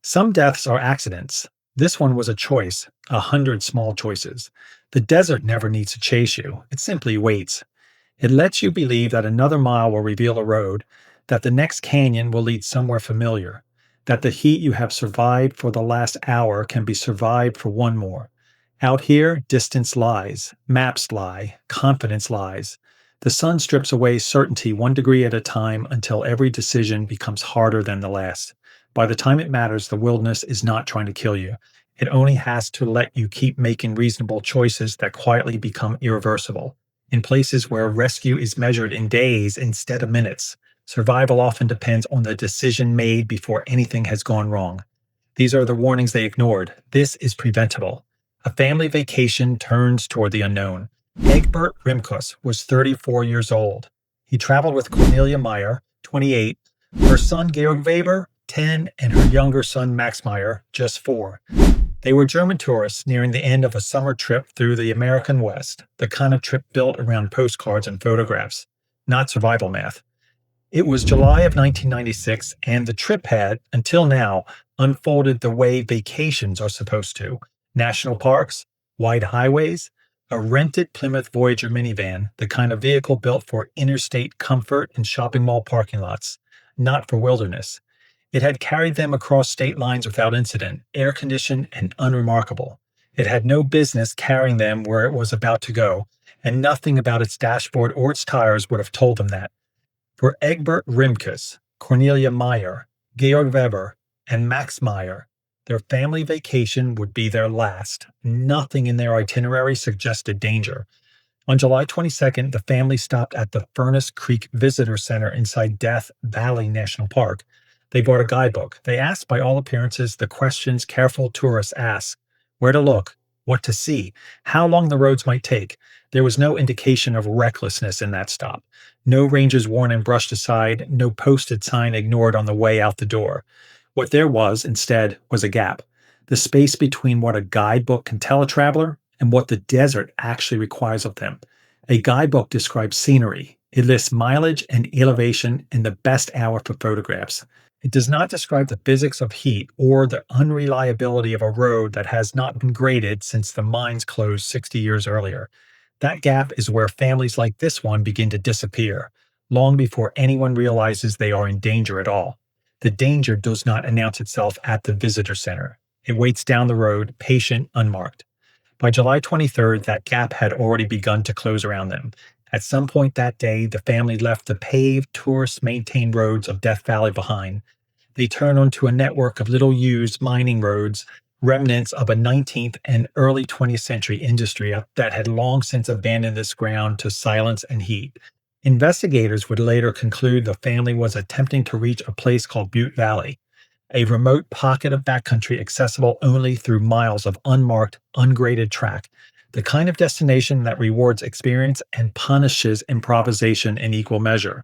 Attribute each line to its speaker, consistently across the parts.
Speaker 1: Some deaths are accidents. This one was a choice, 100 small choices. The desert never needs to chase you, it simply waits. It lets you believe that another mile will reveal a road, that the next canyon will lead somewhere familiar, that the heat you have survived for the last hour can be survived for one more. Out here, distance lies, maps lie, confidence lies. The sun strips away certainty 1 degree at a time until every decision becomes harder than the last. By the time it matters, the wilderness is not trying to kill you. It only has to let you keep making reasonable choices that quietly become irreversible. In places where rescue is measured in days instead of minutes, survival often depends on the decision made before anything has gone wrong. These are the warnings they ignored. This is preventable. A family vacation turns toward the unknown. Egbert Rimkus was 34 years old. He traveled with Cornelia Meyer, 28, her son Georg Weber, 10, and her younger son Max Meyer, just 4. They were German tourists nearing the end of a summer trip through the American West, the kind of trip built around postcards and photographs, not survival math. It was July of 1996, and the trip had, until now, unfolded the way vacations are supposed to. National parks, wide highways, a rented Plymouth Voyager minivan, the kind of vehicle built for interstate comfort and shopping mall parking lots, not for wilderness. It had carried them across state lines without incident, air-conditioned and unremarkable. It had no business carrying them where it was about to go, and nothing about its dashboard or its tires would have told them that. For Egbert Rimkus, Cornelia Meyer, Georg Weber, and Max Meyer, their family vacation would be their last. Nothing in their itinerary suggested danger. On July 22nd, the family stopped at the Furnace Creek Visitor Center inside Death Valley National Park. They bought a guidebook. They asked, by all appearances, the questions careful tourists ask: where to look, what to see, how long the roads might take. There was no indication of recklessness in that stop. No rangers worn and brushed aside, no posted sign ignored on the way out the door. What there was, instead, was a gap. The space between what a guidebook can tell a traveler and what the desert actually requires of them. A guidebook describes scenery. It lists mileage and elevation and the best hour for photographs. It does not describe the physics of heat or the unreliability of a road that has not been graded since the mines closed 60 years earlier. That gap is where families like this one begin to disappear, long before anyone realizes they are in danger at all. The danger does not announce itself at the visitor center. It waits down the road, patient, unmarked. By July 23rd, that gap had already begun to close around them. At some point that day, the family left the paved, tourist-maintained roads of Death Valley behind. They turned onto a network of little-used mining roads, remnants of a 19th and early 20th century industry that had long since abandoned this ground to silence and heat. Investigators would later conclude the family was attempting to reach a place called Butte Valley, a remote pocket of backcountry accessible only through miles of unmarked, ungraded track, the kind of destination that rewards experience and punishes improvisation in equal measure.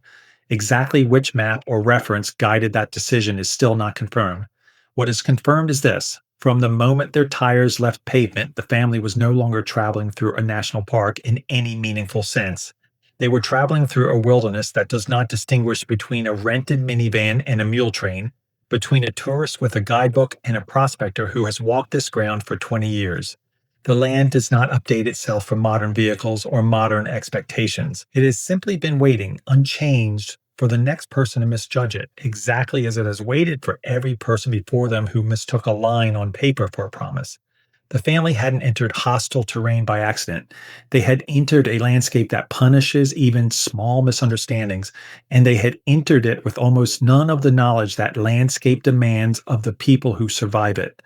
Speaker 1: Exactly which map or reference guided that decision is still not confirmed. What is confirmed is this: from the moment their tires left pavement, the family was no longer traveling through a national park in any meaningful sense. They were traveling through a wilderness that does not distinguish between a rented minivan and a mule train, between a tourist with a guidebook and a prospector who has walked this ground for 20 years. The land does not update itself for modern vehicles or modern expectations. It has simply been waiting, unchanged, for the next person to misjudge it, exactly as it has waited for every person before them who mistook a line on paper for a promise. The family hadn't entered hostile terrain by accident. They had entered a landscape that punishes even small misunderstandings, and they had entered it with almost none of the knowledge that landscape demands of the people who survive it.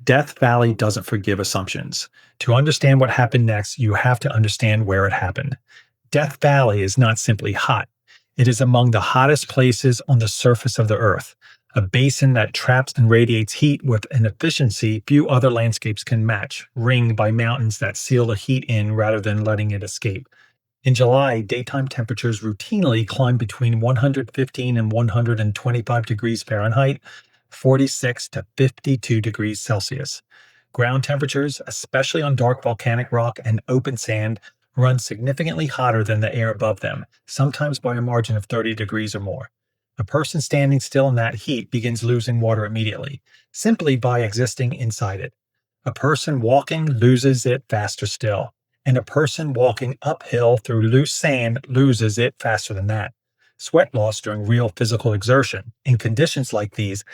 Speaker 1: Death Valley doesn't forgive assumptions. To understand what happened next, you have to understand where it happened. Death Valley is not simply hot. It is among the hottest places on the surface of the earth, a basin that traps and radiates heat with an efficiency few other landscapes can match, ringed by mountains that seal the heat in rather than letting it escape. In July, daytime temperatures routinely climb between 115 and 125 degrees Fahrenheit, 46 to 52 degrees Celsius. Ground temperatures, especially on dark volcanic rock and open sand, run significantly hotter than the air above them, sometimes by a margin of 30 degrees or more. A person standing still in that heat begins losing water immediately, simply by existing inside it. A person walking loses it faster still, and a person walking uphill through loose sand loses it faster than that. Sweat loss during real physical exertion, in conditions like these,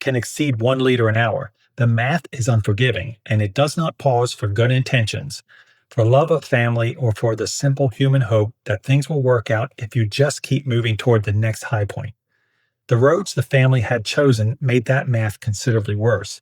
Speaker 1: can exceed 1 liter an hour. The math is unforgiving, and it does not pause for good intentions, for love of family, or for the simple human hope that things will work out if you just keep moving toward the next high point. The roads the family had chosen made that math considerably worse.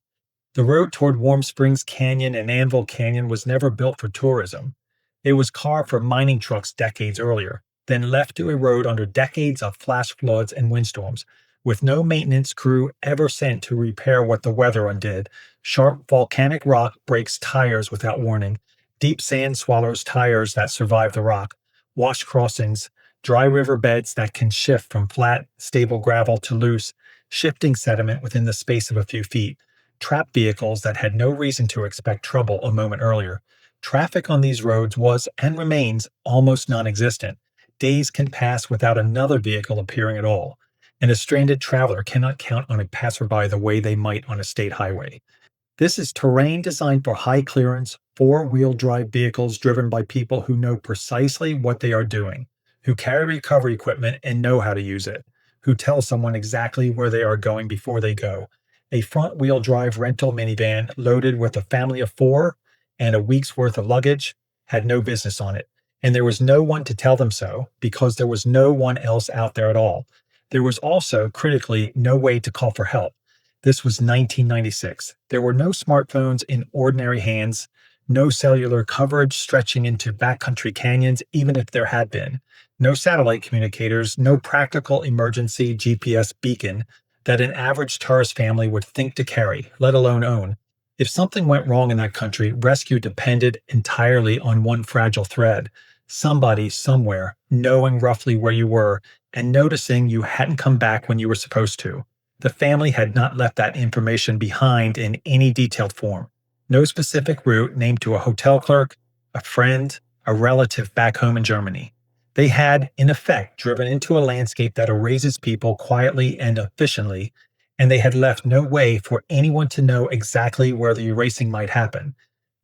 Speaker 1: The road toward Warm Springs Canyon and Anvil Canyon was never built for tourism. It was carved for mining trucks decades earlier, then left to erode under decades of flash floods and windstorms, with no maintenance crew ever sent to repair what the weather undid. Sharp volcanic rock breaks tires without warning. Deep sand swallows tires that survive the rock. Wash crossings, dry river beds that can shift from flat, stable gravel to loose, shifting sediment within the space of a few feet. Trap vehicles that had no reason to expect trouble a moment earlier. Traffic on these roads was and remains almost non-existent. Days can pass without another vehicle appearing at all, and a stranded traveler cannot count on a passerby the way they might on a state highway. This is terrain designed for high clearance, four-wheel drive vehicles driven by people who know precisely what they are doing, who carry recovery equipment and know how to use it, who tell someone exactly where they are going before they go. A front-wheel drive rental minivan loaded with a family of four and a week's worth of luggage had no business on it, and there was no one to tell them so because there was no one else out there at all. There was also, critically, no way to call for help. This was 1996. There were no smartphones in ordinary hands, no cellular coverage stretching into backcountry canyons, even if there had been, no satellite communicators, no practical emergency GPS beacon that an average tourist family would think to carry, let alone own. If something went wrong in that country, rescue depended entirely on one fragile thread. Somebody, somewhere, knowing roughly where you were and noticing you hadn't come back when you were supposed to. The family had not left that information behind in any detailed form. No specific route named to a hotel clerk, a friend, a relative back home in Germany. They had, in effect, driven into a landscape that erases people quietly and efficiently, and they had left no way for anyone to know exactly where the erasing might happen.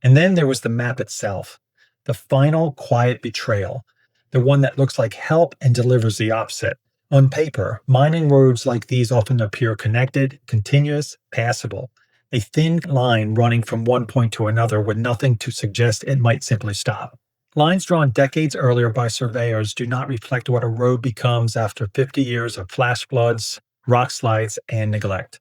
Speaker 1: And then there was the map itself, the final quiet betrayal, the one that looks like help and delivers the opposite. On paper, mining roads like these often appear connected, continuous, passable, a thin line running from one point to another with nothing to suggest it might simply stop. Lines drawn decades earlier by surveyors do not reflect what a road becomes after 50 years of flash floods, rock slides, and neglect.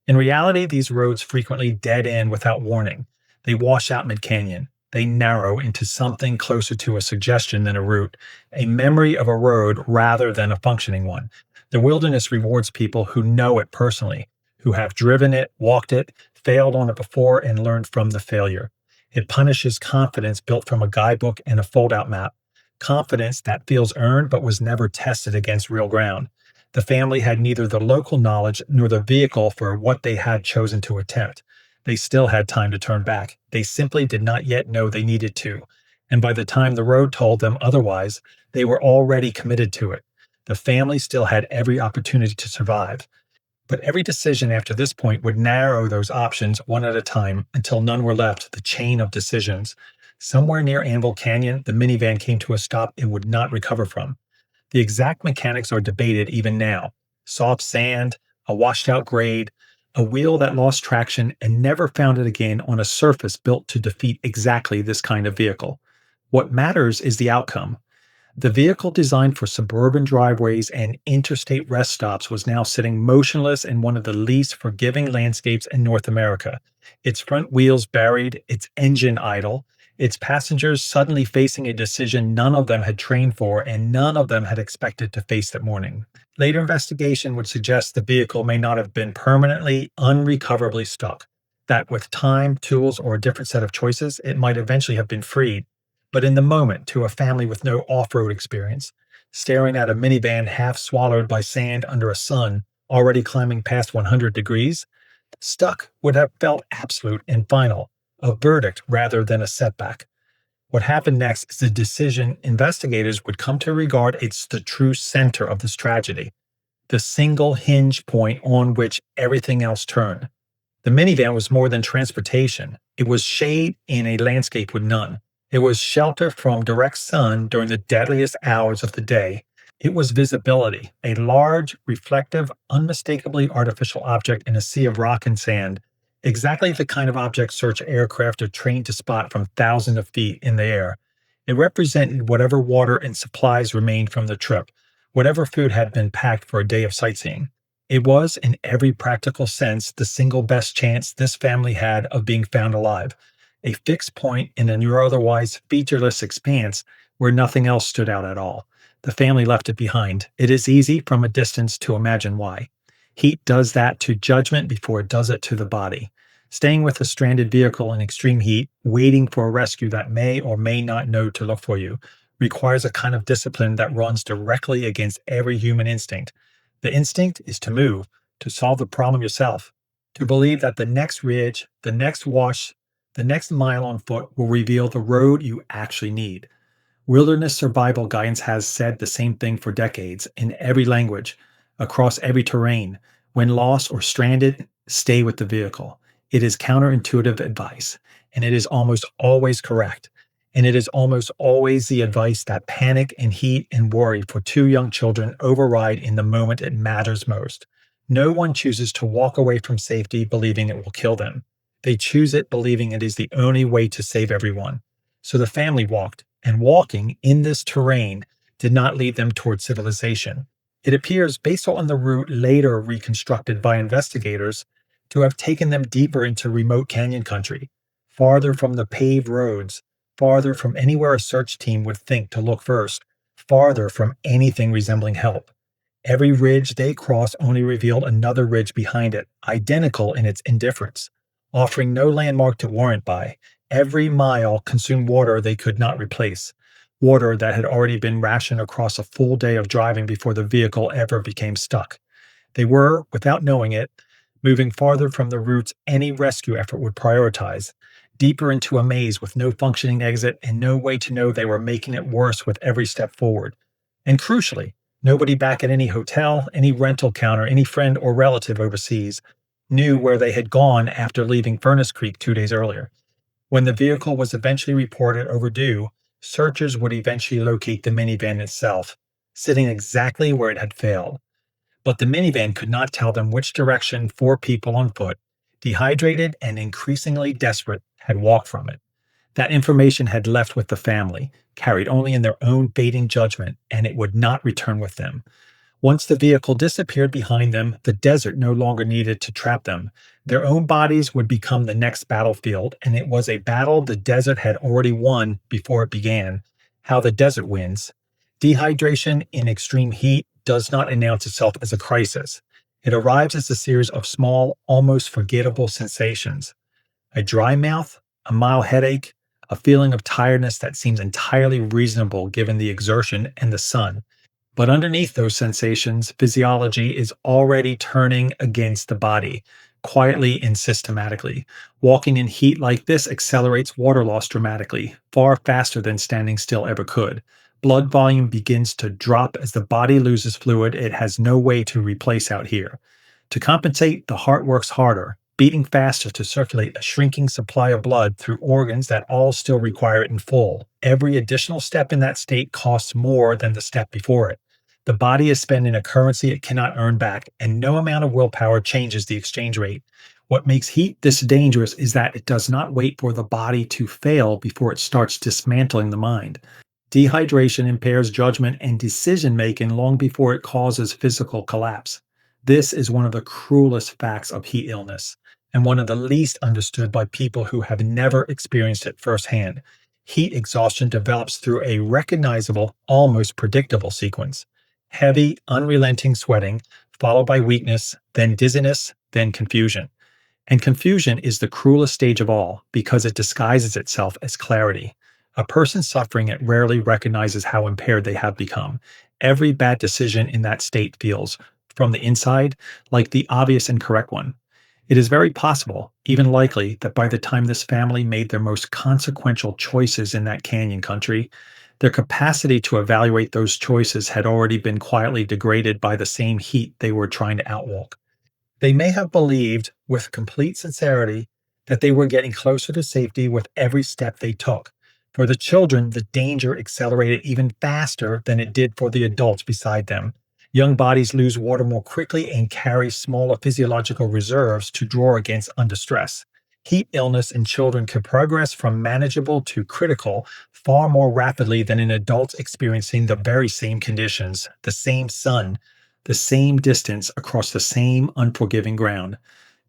Speaker 1: In reality, these roads frequently dead end without warning. They wash out mid-canyon. They narrow into something closer to a suggestion than a route, a memory of a road rather than a functioning one. The wilderness rewards people who know it personally, who have driven it, walked it, failed on it before, and learned from the failure. It punishes confidence built from a guidebook and a fold-out map, confidence that feels earned but was never tested against real ground. The family had neither the local knowledge nor the vehicle for what they had chosen to attempt. They still had time to turn back. They simply did not yet know they needed to. And by the time the road told them otherwise, they were already committed to it. The family still had every opportunity to survive. But every decision after this point would narrow those options one at a time until none were left, the chain of decisions. Somewhere near Anvil Canyon, the minivan came to a stop it would not recover from. The exact mechanics are debated even now. Soft sand, a washed-out grade, a wheel that lost traction and never found it again on a surface built to defeat exactly this kind of vehicle. What matters is the outcome. The vehicle designed for suburban driveways and interstate rest stops was now sitting motionless in one of the least forgiving landscapes in North America, its front wheels buried, its engine idle, its passengers suddenly facing a decision none of them had trained for and none of them had expected to face that morning. Later investigation would suggest the vehicle may not have been permanently, unrecoverably stuck, that with time, tools, or a different set of choices, it might eventually have been freed. But in the moment, to a family with no off-road experience, staring at a minivan half swallowed by sand under a sun already climbing past 100 degrees, stuck would have felt absolute and final, a verdict rather than a setback. What happened next is a decision investigators would come to regard as the true center of this tragedy. the single hinge point on which everything else turned. The minivan was more than transportation. It was shade in a landscape with none. It was shelter from direct sun during the deadliest hours of the day. It was visibility, a large, reflective, unmistakably artificial object in a sea of rock and sand, exactly the kind of object search aircraft are trained to spot from thousands of feet in the air. It represented whatever water and supplies remained from the trip, whatever food had been packed for a day of sightseeing. It was, in every practical sense, the single best chance this family had of being found alive, a fixed point in an otherwise featureless expanse where nothing else stood out at all. The family left it behind. It is easy from a distance to imagine why. Heat does that to judgment before it does it to the body. Staying with a stranded vehicle in extreme heat, waiting for a rescue that may or may not know to look for you, requires a kind of discipline that runs directly against every human instinct. The instinct is to move, to solve the problem yourself, to believe that the next ridge, the next wash, the next mile on foot will reveal the road you actually need. Wilderness survival guidance has said the same thing for decades in every language, across every terrain. When lost or stranded, stay with the vehicle. It is counterintuitive advice, and it is almost always correct. And it is almost always the advice that panic and heat and worry for two young children override in the moment it matters most. No one chooses to walk away from safety believing it will kill them. They choose it believing it is the only way to save everyone. So the family walked, and walking in this terrain did not lead them toward civilization. It appears, based on the route later reconstructed by investigators, to have taken them deeper into remote canyon country, farther from the paved roads, farther from anywhere a search team would think to look first, farther from anything resembling help. Every ridge they crossed only revealed another ridge behind it, identical in its indifference, offering no landmark to warrant by. Every mile consumed water they could not replace, water that had already been rationed across a full day of driving before the vehicle ever became stuck. They were, without knowing it, moving farther from the routes any rescue effort would prioritize, deeper into a maze with no functioning exit and no way to know they were making it worse with every step forward. And crucially, nobody back at any hotel, any rental counter, any friend or relative overseas knew where they had gone after leaving Furnace Creek 2 days earlier. When the vehicle was eventually reported overdue, searchers would eventually locate the minivan itself, sitting exactly where it had failed. But the minivan could not tell them which direction 4 people on foot, dehydrated and increasingly desperate, had walked from it. That information had left with the family, carried only in their own fading judgment, and it would not return with them. Once the vehicle disappeared behind them, the desert no longer needed to trap them. Their own bodies would become the next battlefield, and it was a battle the desert had already won before it began. How the desert wins. Dehydration in extreme heat does not announce itself as a crisis. It arrives as a series of small, almost forgettable sensations. A dry mouth, a mild headache, a feeling of tiredness that seems entirely reasonable given the exertion and the sun. But underneath those sensations, physiology is already turning against the body, quietly and systematically. Walking in heat like this accelerates water loss dramatically, far faster than standing still ever could. Blood volume begins to drop as the body loses fluid it has no way to replace out here. To compensate, the heart works harder, beating faster to circulate a shrinking supply of blood through organs that all still require it in full. Every additional step in that state costs more than the step before it. The body is spending a currency it cannot earn back, and no amount of willpower changes the exchange rate. What makes heat this dangerous is that it does not wait for the body to fail before it starts dismantling the mind. Dehydration impairs judgment and decision-making long before it causes physical collapse. This is one of the cruelest facts of heat illness, and one of the least understood by people who have never experienced it firsthand. Heat exhaustion develops through a recognizable, almost predictable sequence. Heavy, unrelenting sweating, followed by weakness, then dizziness, then confusion. And confusion is the cruelest stage of all because it disguises itself as clarity. A person suffering it rarely recognizes how impaired they have become. Every bad decision in that state feels, from the inside, like the obvious and correct one. It is very possible, even likely, that by the time this family made their most consequential choices in that canyon country, Their capacity to evaluate those choices had already been quietly degraded by the same heat they were trying to outwalk. They may have believed with complete sincerity that they were getting closer to safety with every step they took. For the children, the danger accelerated even faster than it did for the adults beside them. Young bodies lose water more quickly and carry smaller physiological reserves to draw against under stress. Heat illness in children can progress from manageable to critical far more rapidly than in adults experiencing the very same conditions, the same sun, the same distance across the same unforgiving ground.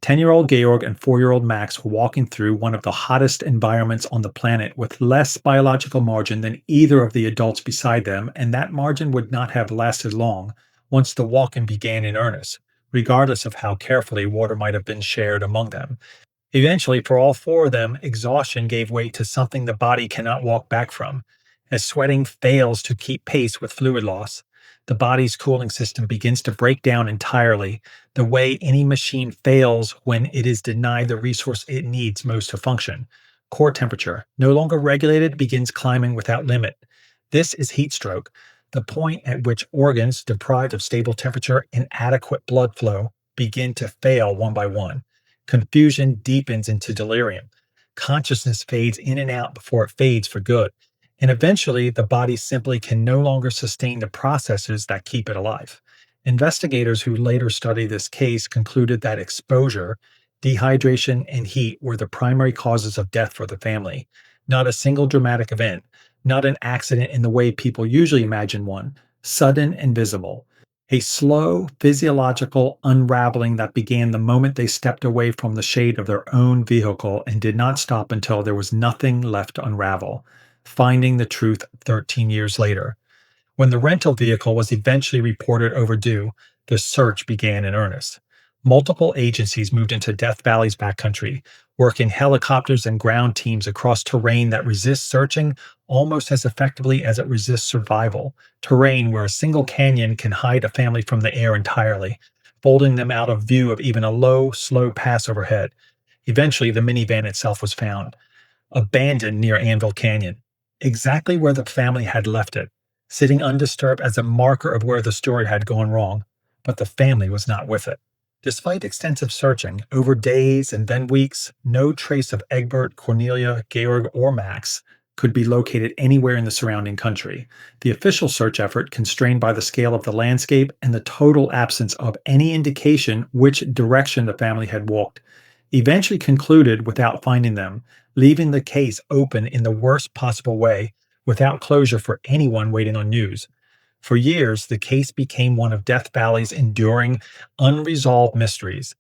Speaker 1: 10-year-old Georg and 4-year-old Max were walking through one of the hottest environments on the planet with less biological margin than either of the adults beside them, and that margin would not have lasted long once the walking began in earnest, regardless of how carefully water might have been shared among them. Eventually, for all four of them, exhaustion gave way to something the body cannot walk back from. As sweating fails to keep pace with fluid loss, the body's cooling system begins to break down entirely, the way any machine fails when it is denied the resource it needs most to function. Core temperature, no longer regulated, begins climbing without limit. This is heat stroke, the point at which organs deprived of stable temperature and adequate blood flow begin to fail one by one. Confusion deepens into delirium. Consciousness fades in and out before it fades for good. And eventually, the body simply can no longer sustain the processes that keep it alive. Investigators who later studied this case concluded that exposure, dehydration, and heat were the primary causes of death for the family. Not a single dramatic event, not an accident in the way people usually imagine one, sudden and visible. A slow, physiological unraveling that began the moment they stepped away from the shade of their own vehicle and did not stop until there was nothing left to unravel, finding the truth 13 years later. When the rental vehicle was eventually reported overdue, the search began in earnest. Multiple agencies moved into Death Valley's backcountry, working helicopters and ground teams across terrain that resists searching almost as effectively as it resists survival, terrain where a single canyon can hide a family from the air entirely, folding them out of view of even a low, slow pass overhead. Eventually, the minivan itself was found, abandoned near Anvil Canyon, exactly where the family had left it, sitting undisturbed as a marker of where the story had gone wrong. But the family was not with it. Despite extensive searching, over days and then weeks, no trace of Egbert, Cornelia, Georg, or Max could be located anywhere in the surrounding country. The official search effort, constrained by the scale of the landscape and the total absence of any indication which direction the family had walked, eventually concluded without finding them, leaving the case open in the worst possible way, without closure for anyone waiting on news. For years, the case became one of Death Valley's enduring, unresolved mysteries.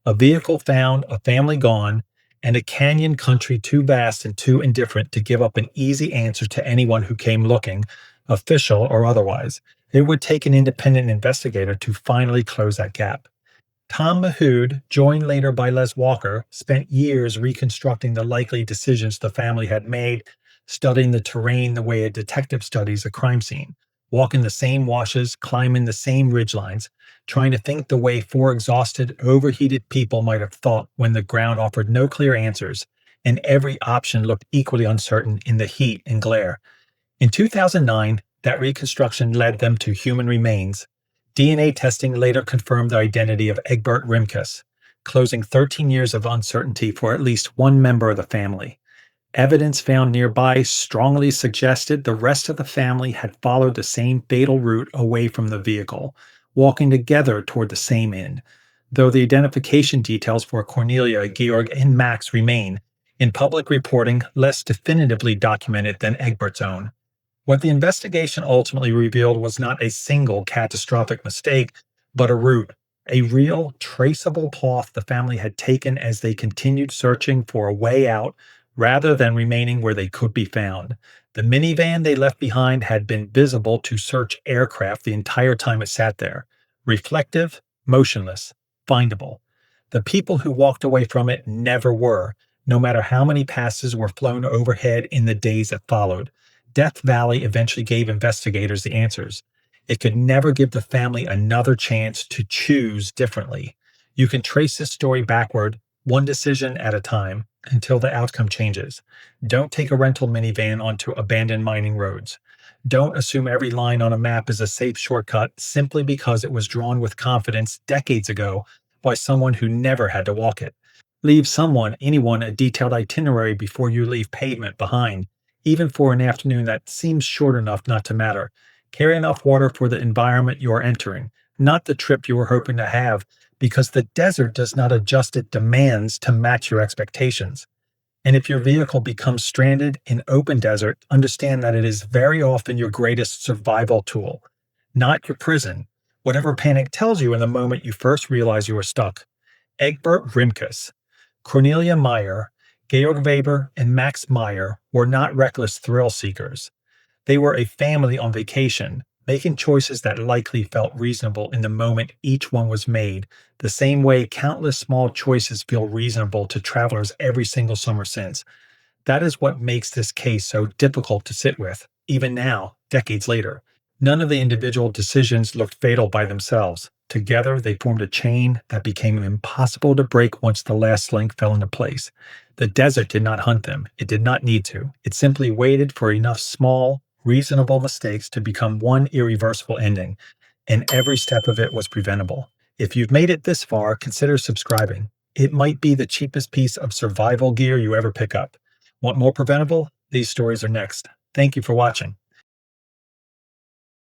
Speaker 1: A vehicle found, a family gone, and a canyon country too vast and too indifferent to give up an easy answer to anyone who came looking, official or otherwise. It would take an independent investigator to finally close that gap. Tom Mahood, joined later by Les Walker, spent years reconstructing the likely decisions the family had made, studying the terrain the way a detective studies a crime scene, walking the same washes, climbing the same ridgelines, trying to think the way four exhausted, overheated people might have thought when the ground offered no clear answers, and every option looked equally uncertain in the heat and glare. In 2009, that reconstruction led them to human remains. DNA testing later confirmed the identity of Egbert Rimkus, closing 13 years of uncertainty for at least one member of the family. Evidence found nearby strongly suggested the rest of the family had followed the same fatal route away from the vehicle, walking together toward the same end, though the identification details for Cornelia, Georg, and Max remain, in public reporting, less definitively documented than Egbert's own. What the investigation ultimately revealed was not a single catastrophic mistake, but a route, a real, traceable path the family had taken as they continued searching for a way out rather than remaining where they could be found. The minivan they left behind had been visible to search aircraft the entire time it sat there, reflective, motionless, findable. The people who walked away from it never were, no matter how many passes were flown overhead in the days that followed. Death Valley eventually gave investigators the answers. It could never give the family another chance to choose differently. You can trace this story backward, one decision at a time, until the outcome changes. Don't take a rental minivan onto abandoned mining roads. Don't assume every line on a map is a safe shortcut simply because it was drawn with confidence decades ago by someone who never had to walk it. Leave anyone, a detailed itinerary before you leave pavement behind, even for an afternoon that seems short enough not to matter. Carry enough water for the environment you are entering, not the trip you were hoping to have, because the desert does not adjust its demands to match your expectations. And if your vehicle becomes stranded in open desert, understand that it is very often your greatest survival tool, not your prison, whatever panic tells you in the moment you first realize you are stuck. Egbert Rimkus, Cornelia Meyer, Georg Weber, and Max Meyer were not reckless thrill seekers. They were a family on vacation, making choices that likely felt reasonable in the moment each one was made, the same way countless small choices feel reasonable to travelers every single summer since. That is what makes this case so difficult to sit with, even now, decades later. None of the individual decisions looked fatal by themselves. Together, they formed a chain that became impossible to break once the last link fell into place. The desert did not hunt them. It did not need to. It simply waited for enough small, reasonable mistakes to become one irreversible ending, and every step of it was preventable. If you've made it this far, consider subscribing. It might be the cheapest piece of survival gear you ever pick up. Want more preventable? These stories are next. Thank you for watching.